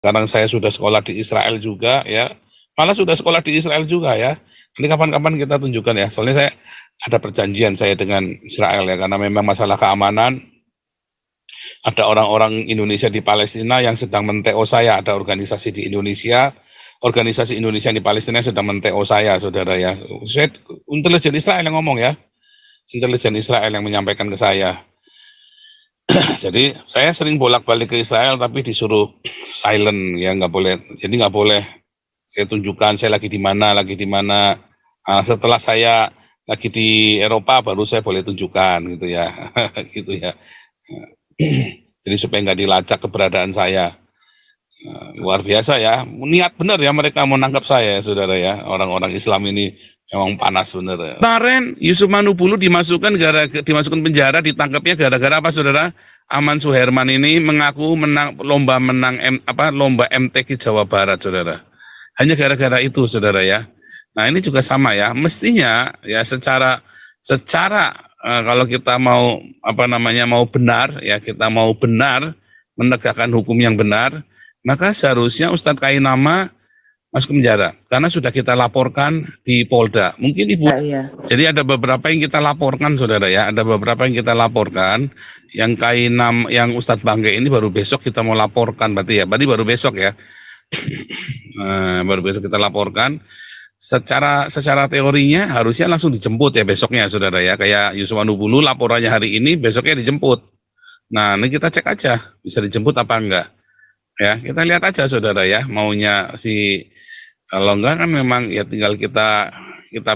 Sekarang saya sudah sekolah di Israel juga ya, malah sudah sekolah di Israel juga ya. Ini kapan-kapan kita tunjukkan ya, soalnya saya ada perjanjian saya dengan Israel ya, karena memang masalah keamanan, ada orang-orang Indonesia di Palestina yang sedang men-TO saya, ada organisasi di Indonesia, organisasi Indonesia di Palestina sedang men-TO saya, saudara ya. Saya, intelijen Israel yang ngomong ya, intelijen Israel yang menyampaikan ke saya. Jadi saya sering bolak-balik ke Israel tapi disuruh silent ya, nggak boleh. Jadi nggak boleh saya tunjukkan saya lagi di mana, lagi di mana. Setelah saya lagi di Eropa baru saya boleh tunjukkan gitu ya, gitu ya. Jadi supaya nggak dilacak keberadaan saya. Luar biasa ya, niat benar ya mereka mau nangkap saya, saudara ya. Orang-orang Islam ini memang panas benar ya. Kemarin Yusuf Manubulu dimasukkan penjara, ditangkapnya gara-gara apa, saudara? Aman Suherman ini mengaku lomba MTQ Jawa Barat, saudara. Hanya gara-gara itu, saudara ya. Nah ini juga sama ya, mestinya ya secara kalau kita mau mau benar ya, kita mau benar menegakkan hukum yang benar, maka seharusnya Ustadz Kainama masuk penjara karena sudah kita laporkan di Polda. Mungkin Ibu. Iya. Jadi ada beberapa yang kita laporkan, saudara ya. Ada beberapa yang kita laporkan. Yang yang Ustadz Bangke ini baru besok kita mau laporkan, berarti ya. Berarti baru besok ya. Baru besok kita laporkan. Secara teorinya harusnya langsung dijemput ya besoknya, saudara ya. Kayak Yusuf Manubulu laporannya hari ini, besoknya dijemput. Nah, ini kita cek aja bisa dijemput apa enggak. Ya, kita lihat aja, saudara ya, maunya kalau enggak kan memang ya tinggal kita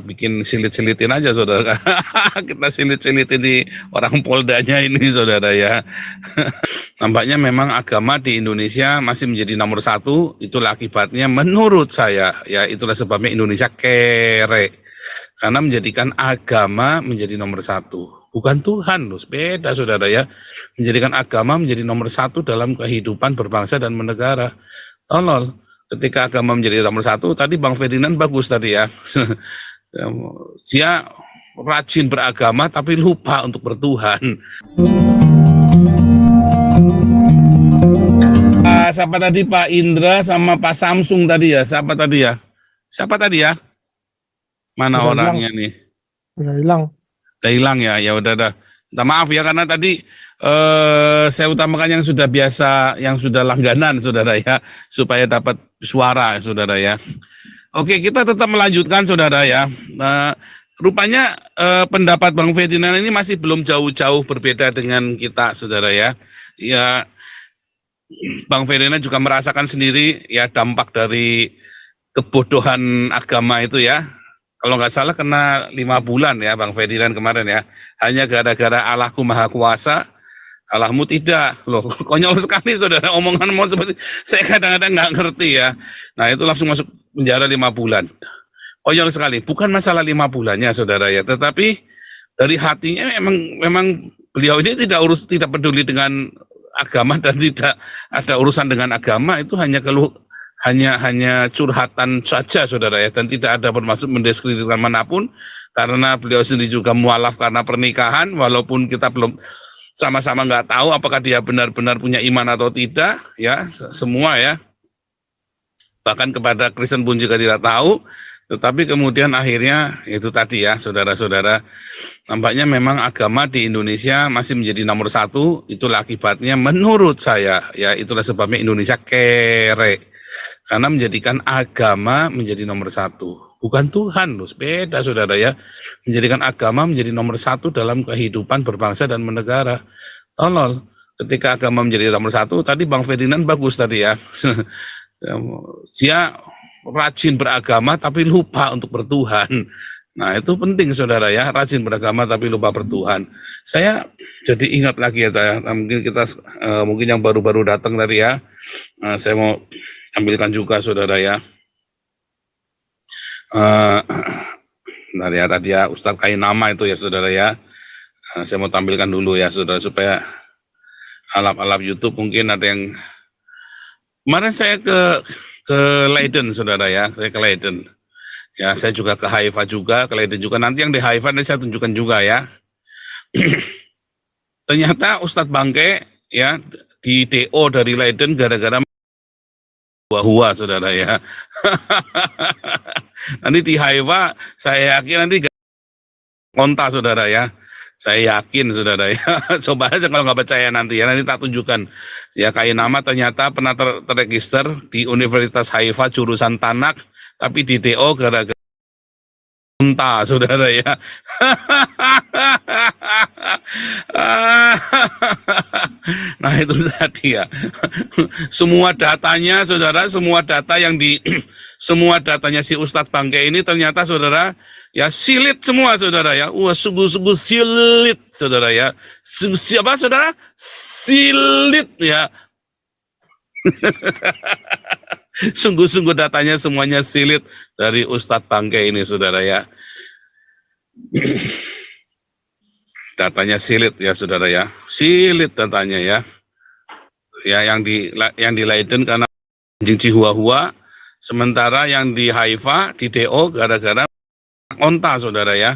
bikin silit-silitin aja, saudara. Kita silit-silitin di orang Poldanya ini, saudara ya. Nampaknya memang agama di Indonesia masih menjadi nomor satu, itulah akibatnya menurut saya, ya itulah sebabnya Indonesia kere. Karena menjadikan agama menjadi nomor satu. Bukan Tuhan loh, beda, saudara ya. Menjadikan agama menjadi nomor satu dalam kehidupan berbangsa dan bernegara. Tolol, ketika agama menjadi nomor satu, tadi Bang Ferdinand bagus tadi ya. Dia rajin beragama tapi lupa untuk bertuhan. Siapa tadi, Pak Indra sama Pak Samsung tadi ya? Siapa tadi ya? Siapa tadi ya? Mana Udah orangnya hilang. nih? Udah hilang. Udah hilang ya, ya udah dah. Minta maaf ya karena tadi saya utamakan yang sudah biasa, yang sudah langganan, saudara ya, supaya dapat suara, saudara ya. Oke, kita tetap melanjutkan, saudara ya. Rupanya pendapat Bang Ferdinand ini masih belum jauh-jauh berbeda dengan kita, saudara ya. Ya, Bang Ferdinand juga merasakan sendiri ya dampak dari kebodohan agama itu ya. Kalau nggak salah kena 5 bulan ya Bang Ferdinand kemarin ya. Hanya gara-gara Allahku Maha Kuasa, Allahmu tidak. Loh, konyol sekali, saudara. Omongan seperti saya kadang-kadang nggak ngerti ya. Nah itu langsung masuk penjara 5 bulan. Konyol sekali. Bukan masalah 5 bulannya, saudara ya. Tetapi dari hatinya memang beliau ini tidak peduli dengan agama dan tidak ada urusan dengan agama. Itu hanya hanya curhatan saja, saudara ya, dan tidak ada bermaksud mendiskreditkan manapun, karena beliau sendiri juga mualaf karena pernikahan, walaupun kita belum sama-sama nggak tahu apakah dia benar-benar punya iman atau tidak, ya semua ya, bahkan kepada Kristen pun juga tidak tahu. Tetapi kemudian akhirnya itu tadi ya, saudara-saudara, nampaknya memang agama di Indonesia masih menjadi nomor satu, itulah akibatnya menurut saya, ya itulah sebabnya Indonesia kere. Karena menjadikan agama menjadi nomor satu. Bukan Tuhan loh, beda, saudara ya. Menjadikan agama menjadi nomor satu dalam kehidupan berbangsa dan bernegara. Tolol, ketika agama menjadi nomor satu, tadi Bang Ferdinand bagus tadi ya. Dia rajin beragama tapi lupa untuk bertuhan. Nah itu penting, saudara ya, rajin beragama tapi lupa bertuhan. Saya jadi ingat lagi ya, mungkin yang baru-baru datang tadi ya, saya mau tampilkan juga, saudara ya. Ya tadi ya Ustadz Kainama itu ya, saudara ya. Saya mau tampilkan dulu ya, saudara, supaya alap-alap YouTube mungkin ada yang. Kemarin saya ke Leiden, saudara ya, saya ke Leiden. Ya, saya juga ke Haifa juga, ke Leiden juga. Nanti yang di Haifa nanti saya tunjukkan juga ya. Ternyata Ustadz Bangke ya di DO dari Leiden gara-gara Hua-hua, saudara ya. Nanti di Haifa, saya yakin nanti onta, saudara ya. Saya yakin, saudara ya. Coba aja kalau nggak percaya nanti ya. Nanti tak tunjukkan. Ya, Kainama ternyata pernah terregister di Universitas Haifa jurusan Tanak, tapi di DO gara-gara unta, saudara ya. Nah itu tadi ya. Semua datanya, saudara, semua data yang di semua datanya si Ustadz Bangke ini ternyata, saudara, ya silit semua, saudara ya. Wah, sungguh-sungguh silit, saudara ya. Siapa, saudara? Silit ya. Sungguh-sungguh datanya semuanya silit dari Ustadz Bangke ini, saudara ya. Datanya silit ya, saudara ya. Silit datanya ya. Ya, yang di Leiden karena anjing Chihuahua, sementara yang di Haifa di DO gara-gara onta, saudara ya.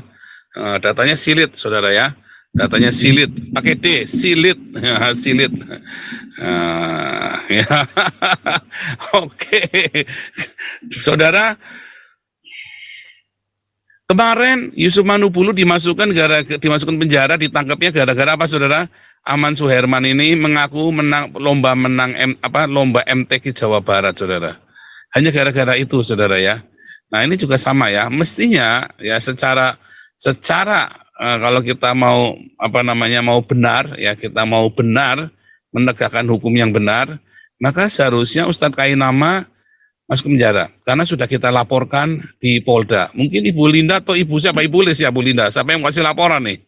Datanya silit, saudara ya. Datanya silit, pakai D, silit, ya, silit. Ya. Oke, saudara. Kemarin Yusuf Manubulu dimasukkan penjara, ditangkapnya gara-gara apa, saudara? Aman Suherman ini mengaku menang lomba MTQ Jawa Barat, saudara. Hanya gara-gara itu, saudara ya. Nah ini juga sama ya. Mestinya ya secara kalau kita mau mau benar ya, kita mau benar menegakkan hukum yang benar, maka seharusnya Ustadz Kainama masuk ke penjara karena sudah kita laporkan di Polda. Mungkin Ibu Linda atau Ibu siapa? Ibu Lis ya, Bu Linda. Siapa yang kasih laporan nih?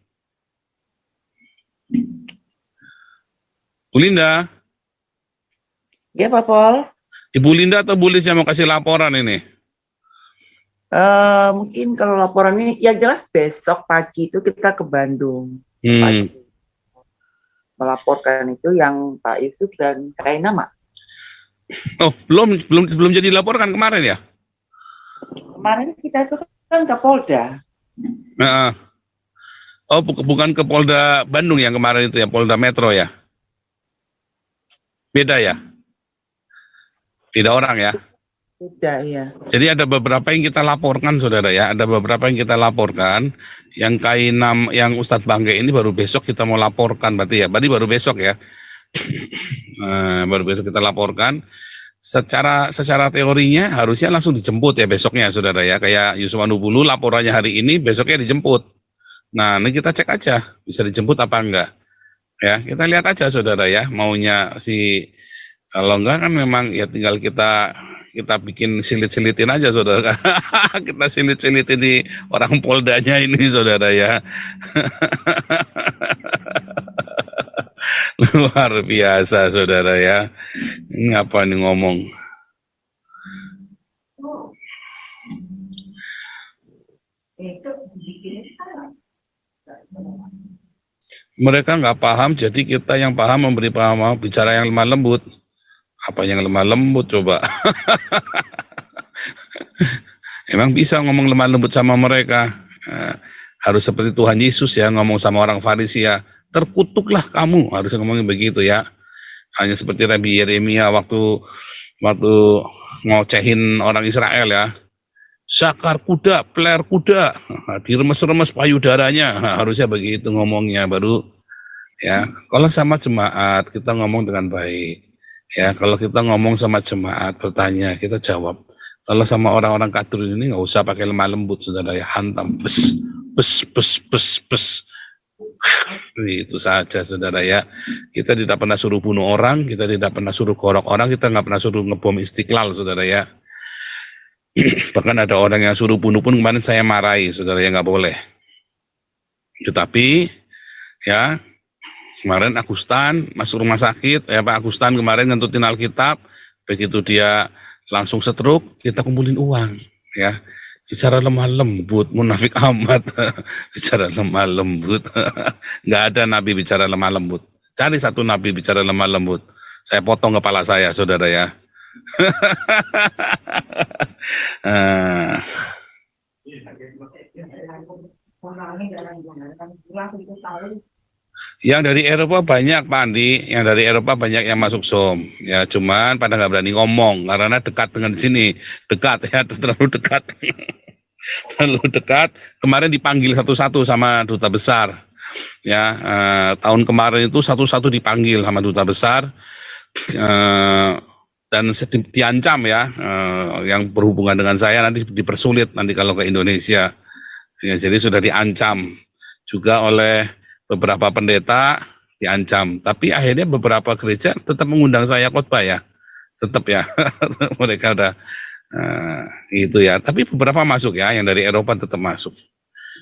Bu Linda. Ya Pak Pol. Ibu Linda atau Bu Lis yang mau kasih laporan ini? Mungkin kalau laporan ini, yang jelas besok pagi itu kita ke Bandung. Pagi. Melaporkan itu yang Pak Yusuf dan Kainama. Oh, belum jadi laporkan kemarin ya? Kemarin kita itu kan ke Polda. Oh, bukan ke Polda Bandung yang kemarin itu ya, Polda Metro ya? Beda ya? Beda orang ya? Beda ya. Jadi ada beberapa yang kita laporkan, saudara ya. Ada beberapa yang kita laporkan. Yang yang Ustadz Bangke ini baru besok kita mau laporkan, berarti ya? Berarti baru besok ya? Baru besok kita laporkan. Secara teorinya harusnya langsung dijemput ya besoknya, saudara ya. Kayak Yusuf Manubulu laporannya hari ini, besoknya dijemput. Nah ini kita cek aja bisa dijemput apa enggak ya, kita lihat aja, saudara ya, maunya kalau enggak kan memang ya tinggal kita bikin silit-silitin aja, saudara. Kita silit-silitin di orang Poldanya ini, saudara ya. Luar biasa, saudara ya. Ini apa nih ngomong? Mereka nggak paham, jadi kita yang paham memberi paham, bicara yang lemah lembut. Apa yang lemah lembut coba? Emang bisa ngomong lemah lembut sama mereka? Harus seperti Tuhan Yesus ya, ngomong sama orang Farisi ya, terkutuklah kamu, harus ngomongin begitu ya. Hanya seperti Rabi Yeremia waktu ngocehin orang Israel ya, sakar kuda, peler kuda, diremes-remes payudaranya, harusnya begitu ngomongnya baru ya. Kalau sama jemaat kita ngomong dengan baik ya, kalau kita ngomong sama jemaat bertanya kita jawab. Kalau sama orang-orang kadur ini nggak usah pakai lemah lembut, saudara ya, hantam bes itu saja, saudara ya. Kita tidak pernah suruh bunuh orang, kita tidak pernah suruh gorok orang, kita nggak pernah suruh ngebom Istiqlal, saudara ya. Bahkan ada orang yang suruh bunuh pun kemarin saya marahi, saudara ya, nggak boleh. Tetapi ya kemarin Agustan masuk rumah sakit, Pak Agustan kemarin ngentutin Alkitab, begitu dia langsung stroke, kita kumpulin uang ya. Bicara lemah lembut, munafik amat. Bicara lemah lembut. Nggak ada nabi bicara lemah lembut. Cari satu nabi bicara lemah lembut. Saya potong kepala saya, saudara ya. Yang dari Eropa banyak Pak Andi, yang dari Eropa banyak yang masuk SOM. Ya, cuman pada nggak berani ngomong karena dekat dengan sini, dekat ya, terlalu dekat, terlalu dekat. Kemarin dipanggil satu-satu sama duta besar. Ya, tahun kemarin itu satu-satu dipanggil sama duta besar eh, dan diancam ya, yang berhubungan dengan saya nanti dipersulit nanti kalau ke Indonesia. Ya, jadi sudah diancam juga oleh beberapa pendeta diancam. Tapi akhirnya beberapa gereja tetap mengundang saya khotbah ya, tetap ya. Mereka udah itu ya. Tapi beberapa masuk ya, yang dari Eropa tetap masuk.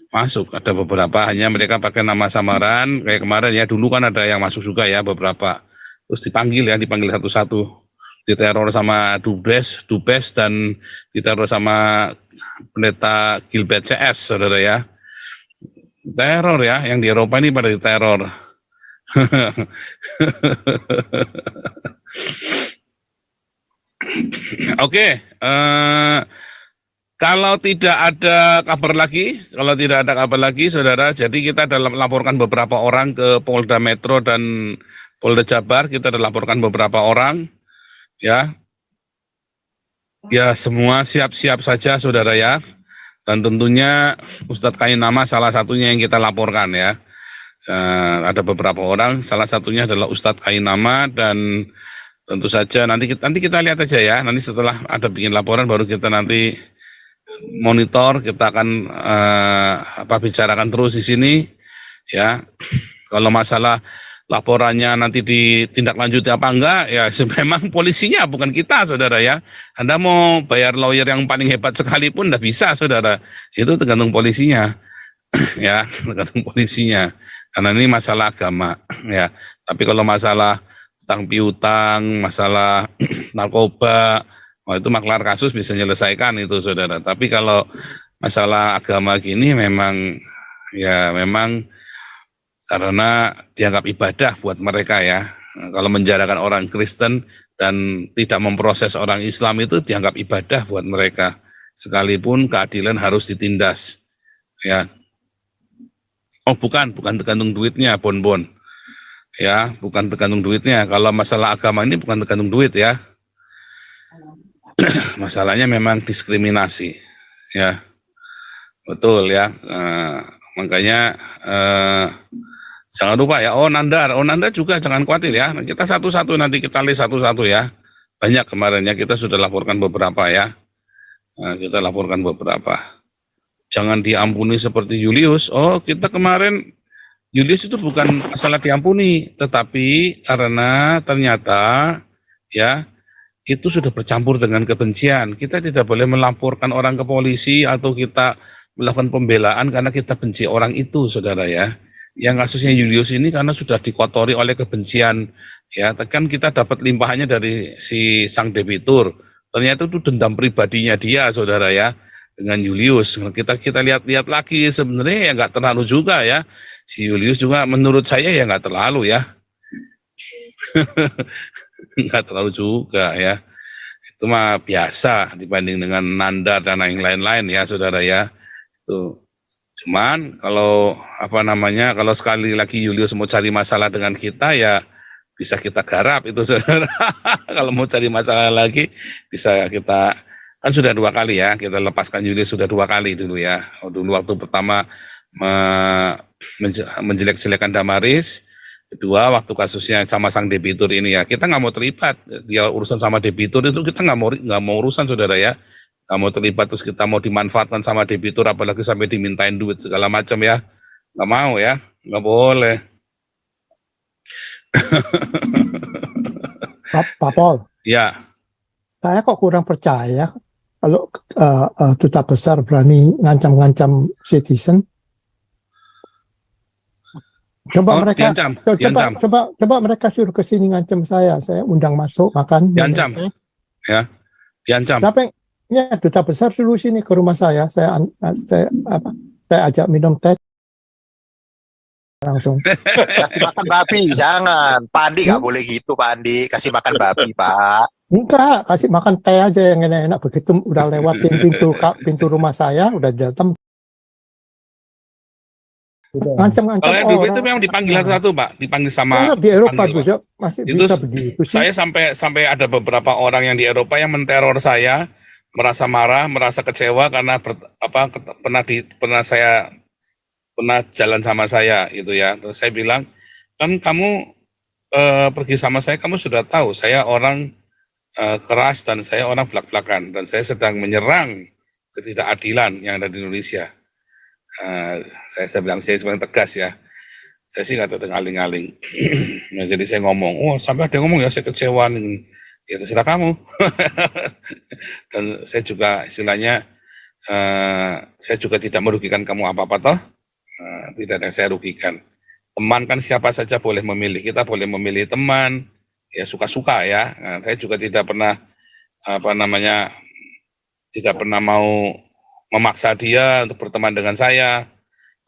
Masuk, ada beberapa hanya mereka pakai nama samaran kayak kemarin ya. Dulu kan ada yang masuk juga ya beberapa. Terus dipanggil ya, dipanggil satu-satu. Diteror sama Dubes dan diteror sama pendeta Gilbert CS, saudara ya. Teror ya, yang di Eropa ini pada diteror. Oke, kalau tidak ada kabar lagi, saudara, jadi kita dalam laporkan beberapa orang ke Polda Metro dan Polda Jabar, kita sudah laporkan beberapa orang, ya. Ya, semua siap-siap saja, saudara ya. Dan tentunya Ustadz Kainama salah satunya yang kita laporkan ya. Ada beberapa orang, salah satunya adalah Ustadz Kainama dan tentu saja nanti kita lihat aja ya. Nanti setelah ada bikin laporan baru kita nanti monitor, kita akan bicarakan terus di sini ya. Kalau masalah laporannya nanti ditindaklanjuti apa enggak ya, memang polisinya bukan kita, saudara ya. Anda mau bayar lawyer yang paling hebat sekalipun enggak bisa, saudara. Itu tergantung polisinya. Ya, tergantung polisinya. Karena ini masalah agama ya. Tapi kalau masalah utang piutang, masalah narkoba, itu maklar kasus bisa menyelesaikan itu, saudara. Tapi kalau masalah agama gini memang karena dianggap ibadah buat mereka ya. Kalau menjarakan orang Kristen dan tidak memproses orang Islam itu dianggap ibadah buat mereka. Sekalipun keadilan harus ditindas. Ya. Oh bukan tergantung duitnya, Bon. Ya, bukan tergantung duitnya. Kalau masalah agama ini bukan tergantung duit ya. Masalahnya memang diskriminasi. Ya. Betul ya. Makanya jangan lupa ya, Nanda juga jangan khawatir ya. Kita satu-satu nanti kita list satu-satu ya. Banyak kemarin ya, kita sudah laporkan beberapa ya. Kita laporkan beberapa. Jangan diampuni seperti Julius. Oh, kita kemarin Julius itu bukan masalah diampuni, tetapi karena ternyata ya itu sudah bercampur dengan kebencian. Kita tidak boleh melaporkan orang ke polisi atau kita melakukan pembelaan karena kita benci orang itu, saudara ya. Yang kasusnya Julius ini karena sudah dikotori oleh kebencian ya, kan kita dapat limpahannya dari si sang debitur, ternyata itu dendam pribadinya dia, saudara ya, dengan Julius. Kita lihat lagi sebenarnya ya nggak terlalu juga ya, si Julius juga menurut saya ya nggak terlalu ya. Nggak terlalu juga ya, itu mah biasa dibanding dengan Nanda dan yang lain-lain ya, saudara ya. Itu cuman kalau kalau sekali lagi Julius mau cari masalah dengan kita ya bisa kita garap itu, saudara. Kalau mau cari masalah lagi bisa kita, kan sudah 2 kali ya kita lepaskan Julius, sudah 2 kali dulu ya. Dulu waktu pertama menjelek-jelekan Damaris, kedua waktu kasusnya sama sang debitur ini ya, kita nggak mau terlibat. Dia urusan sama debitur itu kita nggak mau urusan, saudara ya. Nggak mau terlibat, terus kita mau dimanfaatkan sama debitur, apalagi sampai dimintain duit segala macam ya, nggak mau ya, nggak boleh. Pak Pol, Ya, saya kok kurang percaya kalau duta besar berani ngancam-ngancam citizen. Coba mereka, diancam. coba mereka suruh ke sini ngancam saya undang masuk makan. Diancam, ya, diancam. Siapa ya, duta besar suruh sini ke rumah saya ajak minum teh langsung. Kasih makan babi, jangan. Pak Andi nggak boleh gitu, Pak Andi. Kasih makan babi, Pak. Enggak, kasih makan teh aja yang enak-enak. Begitu udah lewatin pintu rumah saya, udah datang. Ngancam-ngancam Kalau yang Dubai itu orang. memang dipanggil satu-satu, Pak, dipanggil sama. Kalau di Eropa panggil, Pak. bisa masih Itu bisa begitu sih. saya sampai ada beberapa orang yang di Eropa yang menteror saya, merasa marah, merasa kecewa karena pernah jalan sama saya gitu ya. Terus saya bilang, kan kamu pergi sama saya, kamu sudah tahu saya orang keras dan saya orang belak-belakan dan saya sedang menyerang ketidakadilan yang ada di Indonesia. Saya bilang saya sebenarnya tegas ya. Saya sih nggak terdengar-aling. Nah, jadi saya ngomong, oh sampai ada yang ngomong ya saya kecewa nih. Ya terserah kamu. Dan saya juga istilahnya, saya juga tidak merugikan kamu apa-apa toh. Tidak ada yang saya rugikan. Teman kan siapa saja boleh memilih. Kita boleh memilih teman, ya suka-suka ya. Nah, saya juga tidak pernah tidak pernah mau memaksa dia untuk berteman dengan saya.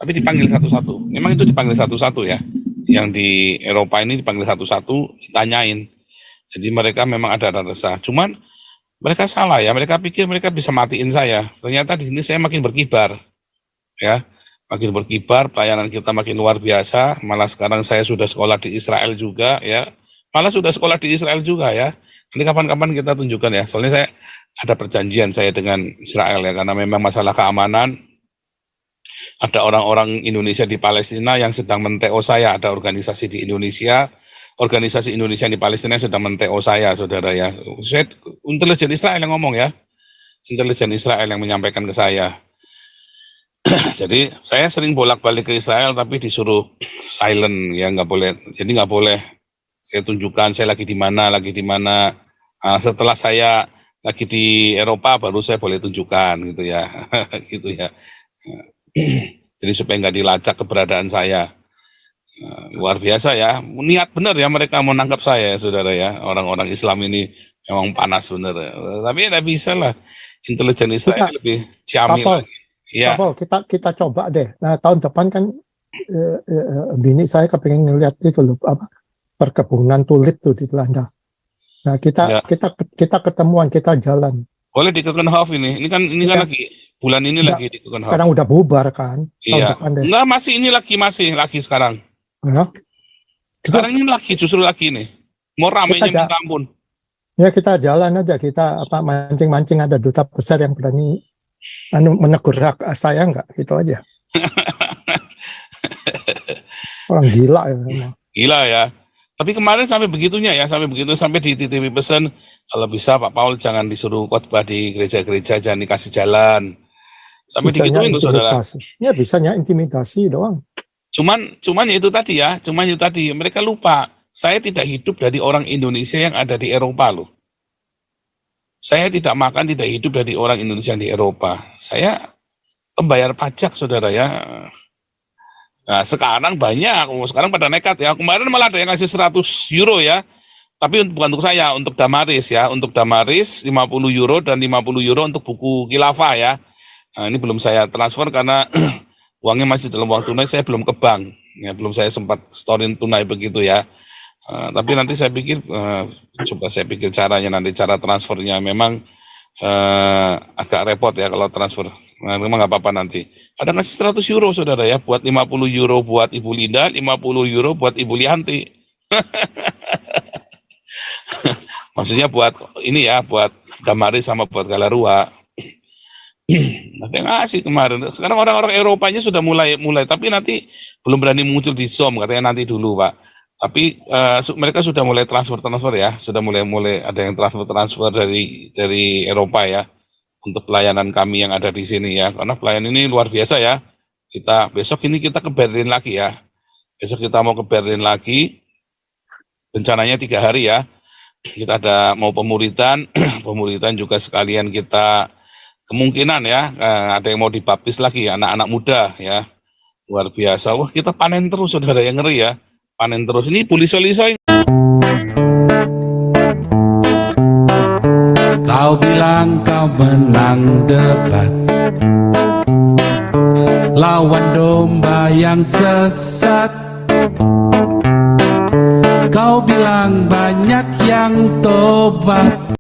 Tapi dipanggil satu-satu. Memang itu dipanggil satu-satu ya. Yang di Eropa ini dipanggil satu-satu, ditanyain. Jadi mereka memang ada resah. Cuman mereka salah ya. Mereka pikir mereka bisa matiin saya. Ternyata di sini saya makin berkibar. Ya, makin berkibar. Pelayanan kita makin luar biasa. Malah sekarang saya sudah sekolah di Israel juga ya. Malah sudah sekolah di Israel juga ya. Nanti kapan-kapan kita tunjukkan ya. Soalnya saya ada perjanjian saya dengan Israel ya. Karena memang masalah keamanan. Ada orang-orang Indonesia di Palestina yang sedang men-TO saya, ada organisasi di Indonesia di Palestina yang sedang men-TO saya, saudara ya. Intelijen Israel yang ngomong ya, intelijen Israel yang menyampaikan ke saya. Jadi saya sering bolak-balik ke Israel tapi disuruh silent ya, nggak boleh. Jadi nggak boleh saya tunjukkan saya lagi di mana. Setelah saya lagi di Eropa baru saya boleh tunjukkan gitu ya, gitu ya. Jadi supaya nggak dilacak keberadaan saya. Luar biasa ya, niat benar ya mereka mau nangkap saya ya, saudara ya. Orang-orang Islam ini memang panas benar ya. Tapi tidak bisa lah, intelijen Israel lebih ciamil. Ya. Kita coba deh. Nah tahun depan kan bini saya kepengen ngeliat itu loh, perkebunan tulip tuh di Belanda. Nah kita ketemuan, kita jalan. Boleh di Keukenhof ini kan lagi bulan ini lagi di Keukenhof. Sekarang udah bubar kan? Iya. Enggak, masih lagi sekarang. Ya. Sekarang ini justru lagi nih. Mau ramainya minta ampun. Ya kita jalan aja, kita mancing-mancing, ada duta besar yang berani menegur saya enggak, gitu aja. Orang gila ya. Gila ya. Tapi kemarin sampai sampai di TV pesan kalau bisa Pak Paul jangan disuruh khotbah di gereja-gereja, jangan dikasih jalan. Sampai digituin loh saudara. Ya bisanya intimidasi doang. Cuman ya itu tadi, mereka lupa. Saya tidak hidup dari orang Indonesia yang ada di Eropa loh. Saya tidak makan, tidak hidup dari orang Indonesia yang di Eropa. Saya pembayar pajak saudara ya. Nah sekarang pada nekat ya. Kemarin malah ada yang ngasih 100 euro ya. Tapi bukan untuk saya, untuk Damaris ya. Untuk Damaris 50 euro dan 50 euro untuk buku Khilafah ya. Nah, ini belum saya transfer karena uangnya masih dalam uang tunai, saya belum ke bank. Ya, belum saya sempat storin tunai begitu ya. Tapi nanti saya pikir, coba saya pikir caranya nanti, cara transfernya memang agak repot ya kalau transfer. Nah, memang nggak apa-apa nanti. Ada ngasih 100 euro saudara ya, buat 50 euro buat Ibu Linda, 50 euro buat Ibu Lianti. Maksudnya buat ini ya, buat Damaris sama buat Galarua. Tapi ngasih kemarin. Sekarang orang-orang Eropanya sudah mulai, tapi nanti belum berani muncul di Zoom, katanya nanti dulu Pak. Tapi mereka sudah mulai transfer ya, sudah mulai ada yang transfer dari Eropa ya, untuk pelayanan kami yang ada di sini ya, karena pelayanan ini luar biasa ya. Besok ini kita ke Berlin lagi ya, besok kita mau ke Berlin lagi, rencananya 3 hari ya. Kita mau pemuridan, pemuridan juga sekalian kita kemungkinan ya, ada yang mau dibaptis lagi, anak-anak muda ya, luar biasa. Wah kita panen terus saudara, yang ngeri ya. Panen terus. Ini Buliso-liso. Kau bilang kau menang debat, lawan domba yang sesat. Kau bilang banyak yang tobat.